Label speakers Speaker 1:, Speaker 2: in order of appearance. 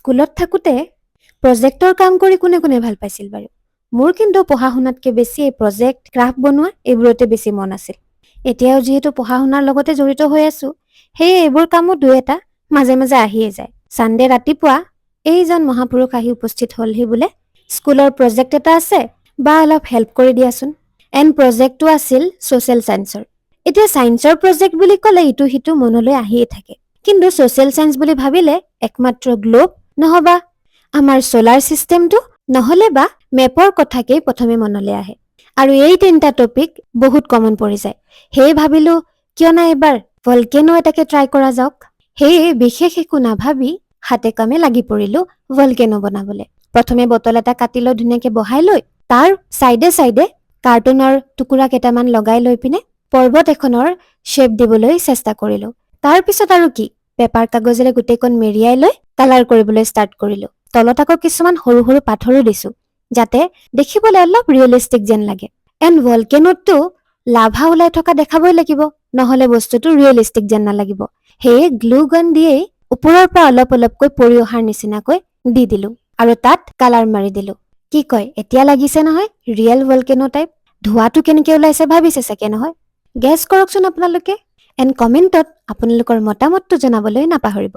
Speaker 1: স্কুলত থাকোঁতে প্ৰজেক্টৰ কাম কৰি কোনে কোনে ভাল পাইছিল বাৰু? মোৰ কিন্তু পঢ়া শুনাতকৈ বেছি এই প্ৰজেক্ট, ক্ৰাফ্ট বনোৱা এইবোৰতে বেছি মন আছিল। এতিয়াও যিহেতু পঢ়া শুনাৰ লগতে জড়িত হৈ আছোঁ, সেয়ে এইবোৰ কামো দুই এটা মাজে মাজে আহিয়ে যায়। ছানডে ৰাতিপুৱা এইজন মহাপুৰুষ আহি উপস্থিত হ'লহি বোলে, স্কুলৰ প্ৰজেক্ট এটা আছে বা অলপ হেল্প কৰি দিয়াচোন। এণ্ড প্ৰজেক্টটো আছিল ছ'চিয়েল ছায়েন্সৰ। এতিয়া ছায়েন্সৰ প্ৰজেক্ট বুলি ক'লে ইটো সিটো মনলৈ আহিয়ে থাকে, কিন্তু ছ'চিয়েল ছায়েন্স বুলি ভাবিলে একমাত্ৰ গ্লোব নহবা আমাৰ ছ'লাৰ ছিষ্টেমটো নহ'লে বা মেপৰ কথাকেই প্ৰথমে মনলৈ আহে। আৰু এই তিনিটা টপিক বহুত কমন পৰি যায়। সেয়ে ভাবিলোঁ কিয় না এবাৰ ভলকেনো এটাকে ট্ৰাই কৰা যাওক। সেয়ে বিশেষ একো নাভাবি হাতে কামে লাগি পৰিলোঁ ভলকেনো বনাবলৈ। প্ৰথমে বটল এটা কাটি লৈ ধুনীয়াকৈ বহাই লৈ তাৰ চাইডে চাইডে কাৰ্টুনৰ টুকুৰা কেইটামান লগাই লৈ পিনে পৰ্বত এখনৰ শ্বেপ দিবলৈ চেষ্টা কৰিলোঁ। তাৰ পিছত আৰু কি, পেপাৰ কাগজেৰে গোটেইখন মেৰিয়াই লৈ কালাৰ কৰিবলৈ ষ্টাৰ্ট কৰিলোঁ। তলত আকৌ কিছুমান সৰু সৰু পাথৰো দিছোঁ, যাতে দেখিবলৈ অলপ ৰিয়েলিষ্টিক যেন লাগে। এণ্ড ভলকেনোতটো লাভা ওলাই থকা দেখাবই লাগিব, নহ'লে বস্তুটো ৰিয়েলিষ্টিক যেন নালাগিব। সেয়ে গ্লু গান দিয়েই ওপৰৰ পৰা অলপ অলপকৈ পৰি অহাৰ নিচিনাকৈ দি দিলোঁ আৰু তাত কালাৰ মাৰি দিলোঁ। কি কয়, এতিয়া লাগিছে নহয় ৰিয়েল ভলকেনো টাইপ? ধোঁৱাটো কেনেকৈ ওলাইছে ভাবিছে চাগে নহয়? গেছ কৰকচোন আপোনালোকে। এণ্ড কমেণ্টত আপোনালোকৰ মতামতটো জনাবলৈ নাপাহৰিব।